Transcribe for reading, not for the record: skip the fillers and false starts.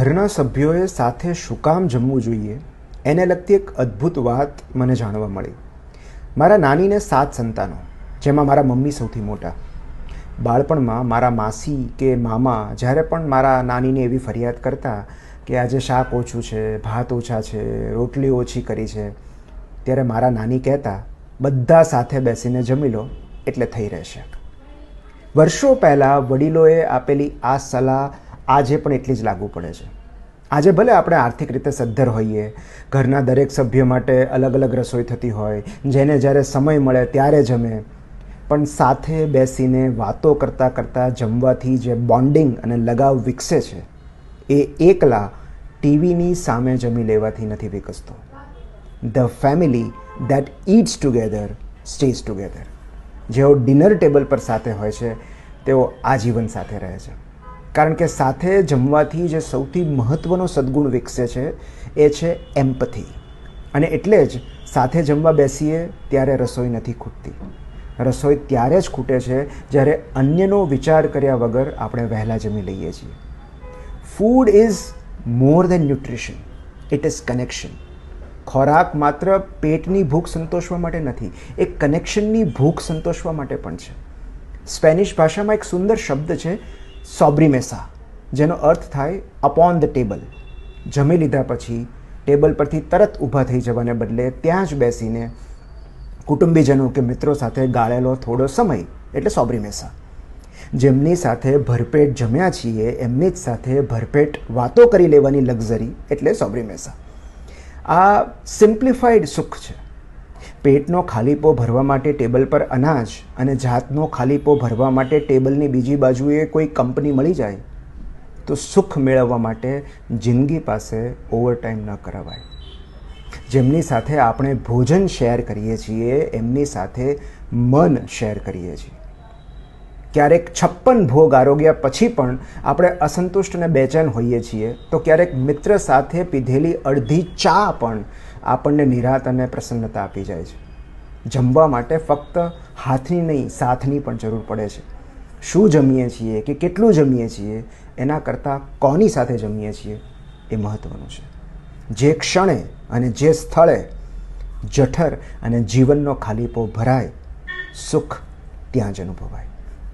ઘરના સભ્યોએ સાથે શું કામ જમવું જોઈએ એને લગતી એક અદ્ભુત વાત મને જાણવા મળી. મારા નાનીને 7 સંતાનો, જેમાં મારા મમ્મી સૌથી મોટા. બાળપણમાં મારા માસી કે મામા જ્યારે પણ મારા નાનીને એવી ફરિયાદ કરતા કે આજે શાક ઓછું છે, ભાત ઓછા છે, રોટલી ઓછી કરી છે, ત્યારે મારા નાની કહેતા બધા સાથે બેસીને જમી લો એટલે થઈ રહેશે. વર્ષો પહેલાં વડીલોએ આપેલી આ સલાહ આજે પણ એટલી જ લાગુ પડે છે. આજે ભલે આપણે આર્થિક રીતે સદ્ધર હોઈએ, ઘરના દરેક સભ્ય માટે અલગ અલગ રસોઈ થતી હોય, જેને જ્યારે સમય મળે ત્યારે જમે, પણ સાથે બેસીને વાતો કરતાં કરતાં જમવાથી જે બોન્ડિંગ અને લગાવ વિકસે છે એ એકલા ટીવીની સામે જમી લેવાથી નથી વિકસતો. The family that it's together stays together. જેઓ ડિનર ટેબલ પર સાથે હોય છે તેઓ આજીવન સાથે રહે છે. કારણ કે સાથે જમવાથી જે સૌથી મહત્ત્વનો સદ્ગુણ વિકસે છે એ છે એમ્પથી. અને એટલે જ સાથે જમવા બેસીએ ત્યારે રસોઈ નથી ખૂટતી. રસોઈ ત્યારે જ ખૂટે છે જ્યારે અન્યનો વિચાર કર્યા વગર આપણે વહેલા જમી લઈએ છીએ. Food is more than nutrition, it is connection. ખોરાક માત્ર પેટની ભૂખ સંતોષવા માટે નથી, એ કનેક્શનની ભૂખ સંતોષવા માટે પણ છે. સ્પેનિશ ભાષામાં એક સુંદર શબ્દ છે સોબ્રીમેસા, જેનો અર્થ થાય અપોન ધ ટેબલ. જમી લીધા પછી ટેબલ પરથી તરત ઊભા થઈ જવાને બદલે ત્યાં જ બેસીને કુટુંબીજનો કે મિત્રો સાથે ગાળેલો થોડો સમય એટલે સોબ્રીમેસા. જેમની સાથે ભરપેટ જમ્યા છીએ એમની જ સાથે ભરપેટ વાતો કરી લેવાની લક્ઝરી એટલે સોબ્રીમેસા. આ સિમ્પ્લિફાઈડ સુખ છે. પેટનો ખાલીપો ભરવા માટે ટેબલ પર અનાજ અને જાતનો ખાલીપો ભરવા માટે ટેબલની બીજી બાજુએ કોઈ કંપની મળી જાય તો સુખ મેળવવા માટે જિંદગી પાસે ઓવરટાઈમ ન કરાવાય. જેમની સાથે આપણે ભોજન શેર કરીએ છીએ એમની સાથે મન શેર કરીએ છીએ. ક્યારેક 56 ભોગ આરોગ્યા પછી પણ આપણે અસંતુષ્ટ અને બેચેન હોઈએ છીએ તો ક્યારેક મિત્ર સાથે પીધેલી અડધી ચા પણ આપણને નિરાંત અને પ્રસન્નતા આપી જાય છે. જમવા માટે ફક્ત હાથની નહીં સાથની પણ જરૂર પડે છે. શું જમીએ છીએ કે કેટલું જમીએ છીએ એના કરતાં કોની સાથે જમીએ છીએ એ મહત્ત્વનું છે. જે ક્ષણે અને જે સ્થળે જઠર અને જીવનનો ખાલીપો ભરાય, સુખ ત્યાં જ અનુભવાય.